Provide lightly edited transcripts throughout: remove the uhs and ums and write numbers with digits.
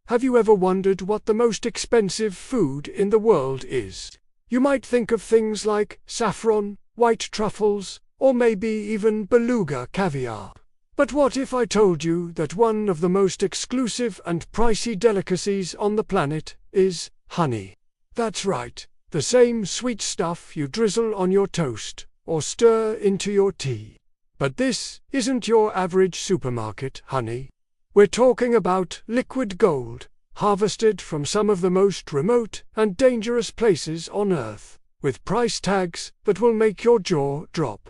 Have you ever wondered what the most expensive food in the world is? You might think of things like saffron, white truffles, or maybe even beluga caviar. But what if I told you that one of the most exclusive and pricey delicacies on the planet is honey? That's right, the same sweet stuff you drizzle on your toast or stir into your tea. But this isn't your average supermarket honey. We're talking about liquid gold, harvested from some of the most remote and dangerous places on Earth, with price tags that will make your jaw drop.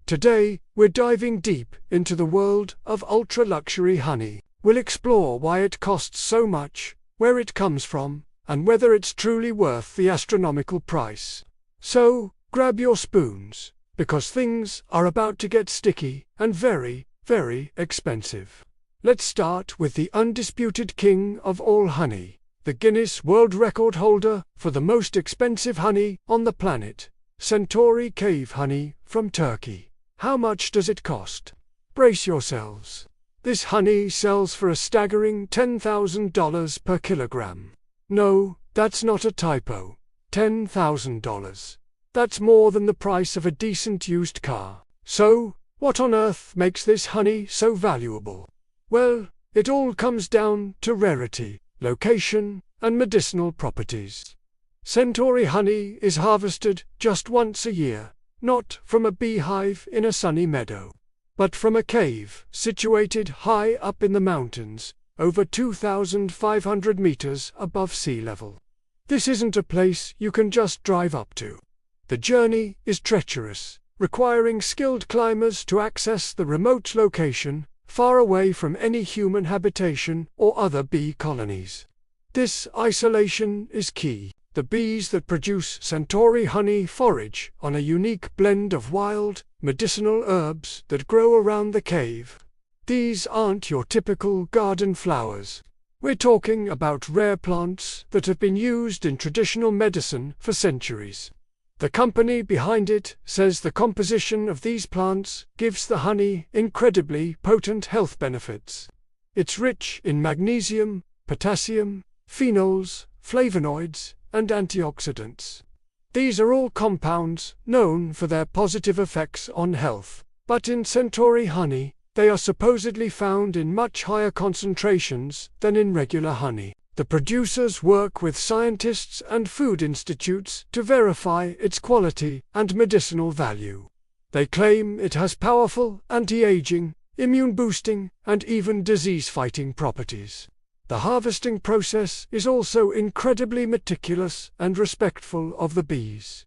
Today, we're diving deep into the world of ultra-luxury honey. We'll explore why it costs so much, where it comes from, and whether it's truly worth the astronomical price. So, grab your spoons, because things are about to get sticky and very, very expensive. Let's start with the undisputed king of all honey, the Guinness World Record holder for the most expensive honey on the planet, Centauri cave honey from Turkey. How much does it cost? Brace yourselves. This honey sells for a staggering $10,000 per kilogram. No, that's not a typo. $10,000. That's more than the price of a decent used car. So, what on earth makes this honey so valuable? Well, it all comes down to rarity, location, and medicinal properties. Centauri honey is harvested just once a year, not from a beehive in a sunny meadow, but from a cave situated high up in the mountains, over 2,500 meters above sea level. This isn't a place you can just drive up to. The journey is treacherous, requiring skilled climbers to access the remote location, far away from any human habitation or other bee colonies. This isolation is key. The bees that produce Centauri honey forage on a unique blend of wild, medicinal herbs that grow around the cave. These aren't your typical garden flowers. We're talking about rare plants that have been used in traditional medicine for centuries. The company behind it says the composition of these plants gives the honey incredibly potent health benefits. It's rich in magnesium, potassium, phenols, flavonoids, and antioxidants. These are all compounds known for their positive effects on health, but in Centauri honey, they are supposedly found in much higher concentrations than in regular honey. The producers work with scientists and food institutes to verify its quality and medicinal value. They claim it has powerful anti-aging, immune-boosting, and even disease-fighting properties. The harvesting process is also incredibly meticulous and respectful of the bees.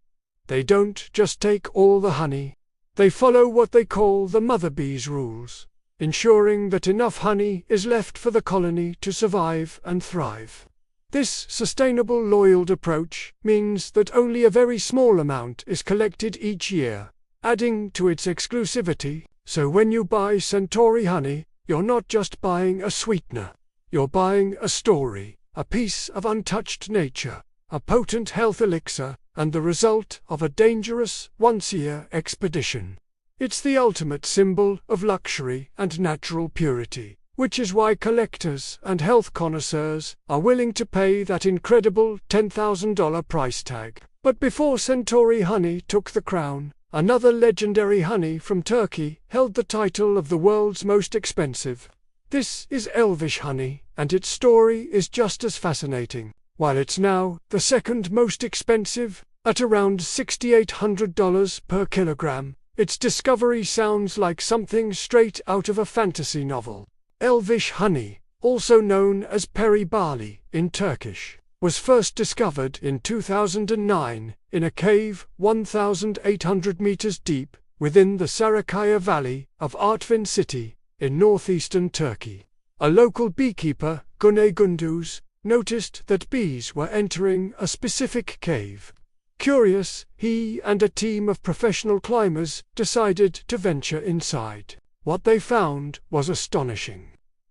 They don't just take all the honey. They follow what they call the mother bee's rules, ensuring that enough honey is left for the colony to survive and thrive. This sustainable, loyal approach means that only a very small amount is collected each year, adding to its exclusivity. So when you buy Centauri honey, you're not just buying a sweetener. You're buying a story, a piece of untouched nature, a potent health elixir, and the result of a dangerous, once-a-year expedition. It's the ultimate symbol of luxury and natural purity, which is why collectors and health connoisseurs are willing to pay that incredible $10,000 price tag. But before Centauri honey took the crown, another legendary honey from Turkey held the title of the world's most expensive. This is elvish honey, and its story is just as fascinating. While it's now the second most expensive, at around $6,800 per kilogram, its discovery sounds like something straight out of a fantasy novel. Elvish honey, also known as peri barley in Turkish, was first discovered in 2009 in a cave 1,800 meters deep within the Sarakaya Valley of Artvin city in northeastern Turkey. A local beekeeper, Gunay Gunduz, noticed that bees were entering a specific cave. Curious, he and a team of professional climbers decided to venture inside. What they found was astonishing.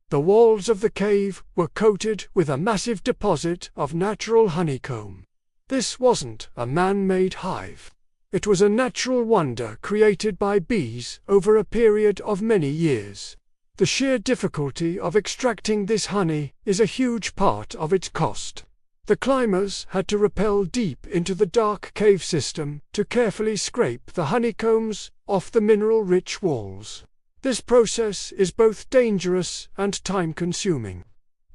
The walls of the cave were coated with a massive deposit of natural honeycomb. This wasn't a man-made hive. It was a natural wonder created by bees over a period of many years. The sheer difficulty of extracting this honey is a huge part of its cost. The climbers had to rappel deep into the dark cave system to carefully scrape the honeycombs off the mineral-rich walls. This process is both dangerous and time-consuming.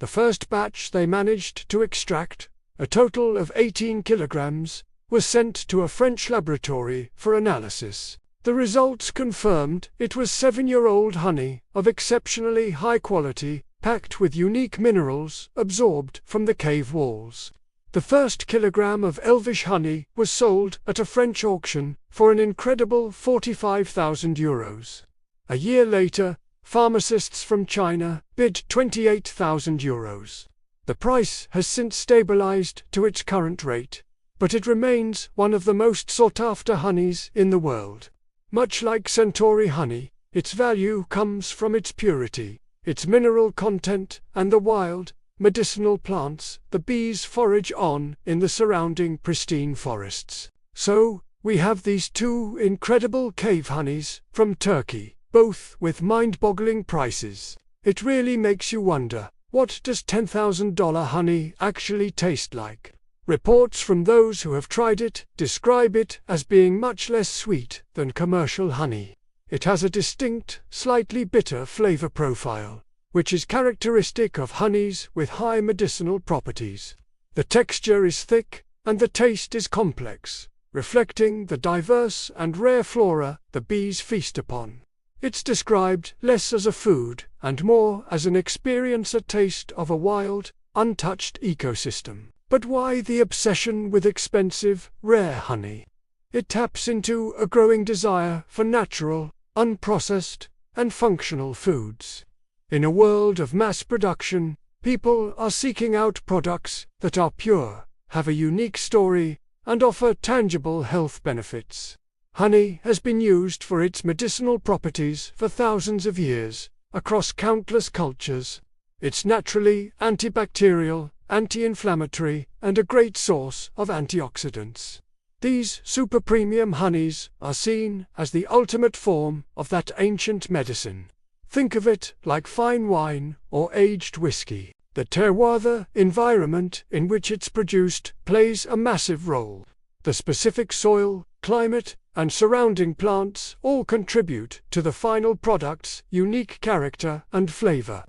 The first batch they managed to extract, a total of 18 kilograms, was sent to a French laboratory for analysis. The results confirmed it was 7-year-old honey of exceptionally high quality, packed with unique minerals absorbed from the cave walls. The first kilogram of elvish honey was sold at a French auction for an incredible 45,000 euros. A year later, pharmacists from China bid 28,000 euros. The price has since stabilized to its current rate, but it remains one of the most sought-after honeys in the world. Much like Centauri honey, its value comes from its purity, its mineral content, and the wild, medicinal plants the bees forage on in the surrounding pristine forests. So, we have these two incredible cave honeys from Turkey, both with mind-boggling prices. It really makes you wonder, what does $10,000 honey actually taste like? Reports from those who have tried it describe it as being much less sweet than commercial honey. It has a distinct, slightly bitter flavor profile, which is characteristic of honeys with high medicinal properties. The texture is thick, and the taste is complex, reflecting the diverse and rare flora the bees feast upon. It's described less as a food and more as an experience, a taste of a wild, untouched ecosystem. But why the obsession with expensive, rare honey? It taps into a growing desire for natural, unprocessed, and functional foods. In a world of mass production, people are seeking out products that are pure, have a unique story, and offer tangible health benefits. Honey has been used for its medicinal properties for thousands of years, across countless cultures. It's naturally antibacterial, anti-inflammatory, and a great source of antioxidants. These super premium honeys are seen as the ultimate form of that ancient medicine. Think of it like fine wine or aged whiskey. The terroir, the environment in which it's produced, plays a massive role. The specific soil, climate, and surrounding plants all contribute to the final product's unique character and flavor.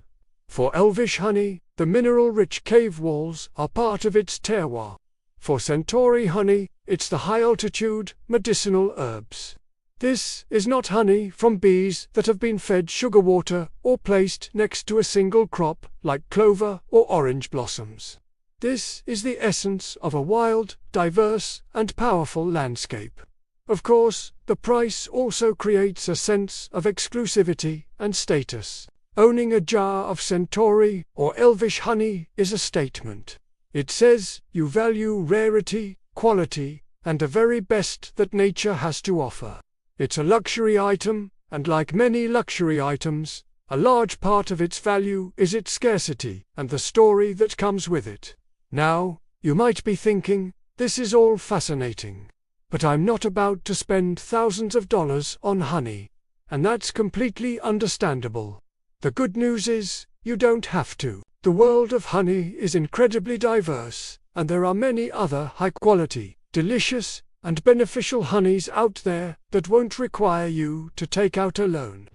For elvish honey, the mineral-rich cave walls are part of its terroir. For Centauri honey, it's the high-altitude, medicinal herbs. This is not honey from bees that have been fed sugar water or placed next to a single crop like clover or orange blossoms. This is the essence of a wild, diverse, and powerful landscape. Of course, the price also creates a sense of exclusivity and status. Owning a jar of Centauri or elvish honey is a statement. It says you value rarity, quality, and the very best that nature has to offer. It's a luxury item, and like many luxury items, a large part of its value is its scarcity and the story that comes with it. Now, you might be thinking, this is all fascinating, but I'm not about to spend thousands of dollars on honey, and that's completely understandable. The good news is, you don't have to. The world of honey is incredibly diverse, and there are many other high-quality, delicious, and beneficial honeys out there that won't require you to take out a loan.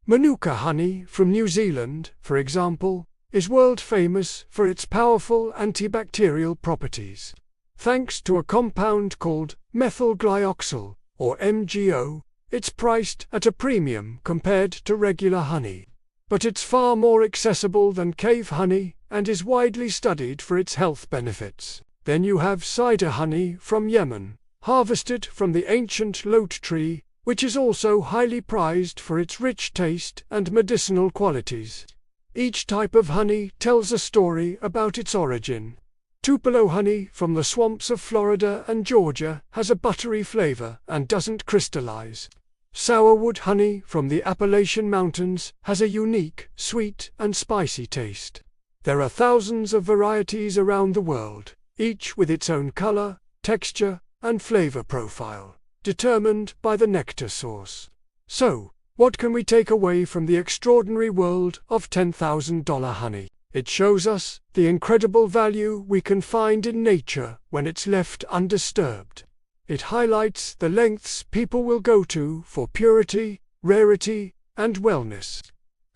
Manuka honey from New Zealand, for example, is world-famous for its powerful antibacterial properties. Thanks to a compound called methyl glyoxal, or MgO, it's priced at a premium compared to regular honey. But it's far more accessible than cave honey and is widely studied for its health benefits. Then you have cider honey from Yemen, harvested from the ancient lote tree, which is also highly prized for its rich taste and medicinal qualities. Each type of honey tells a story about its origin. Tupelo honey from the swamps of Florida and Georgia has a buttery flavor and doesn't crystallize. Sourwood honey from the Appalachian Mountains has a unique, sweet, and spicy taste. There are thousands of varieties around the world, each with its own color, texture, and flavor profile, determined by the nectar source. So, What can we take away from the extraordinary world of $10,000 honey? It shows us the incredible value we can find in nature when it's left undisturbed. It highlights the lengths people will go to for purity, rarity, and wellness.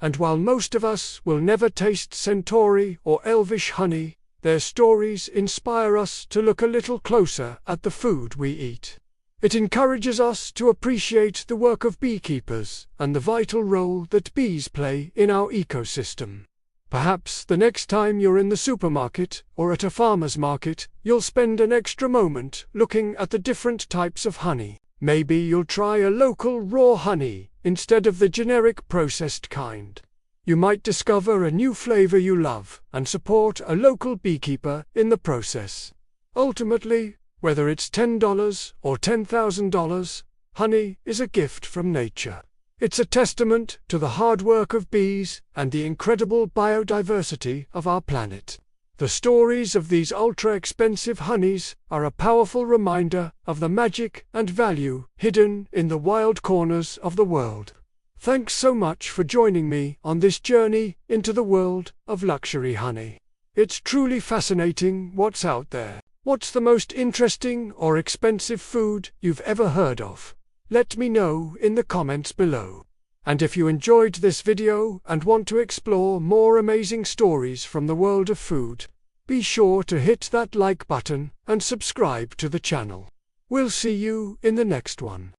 And while most of us will never taste Centauri or elvish honey, their stories inspire us to look a little closer at the food we eat. It encourages us to appreciate the work of beekeepers and the vital role that bees play in our ecosystem. Perhaps the next time you're in the supermarket or at a farmer's market, you'll spend an extra moment looking at the different types of honey. Maybe you'll try a local raw honey instead of the generic processed kind. You might discover a new flavor you love and support a local beekeeper in the process. Ultimately, whether it's $10 or $10,000, honey is a gift from nature. It's a testament to the hard work of bees and the incredible biodiversity of our planet. The stories of these ultra-expensive honeys are a powerful reminder of the magic and value hidden in the wild corners of the world. Thanks so much for joining me on this journey into the world of luxury honey. It's truly fascinating what's out there. What's the most interesting or expensive food you've ever heard of? Let me know in the comments below. And if you enjoyed this video and want to explore more amazing stories from the world of food, be sure to hit that like button and subscribe to the channel. We'll see you in the next one.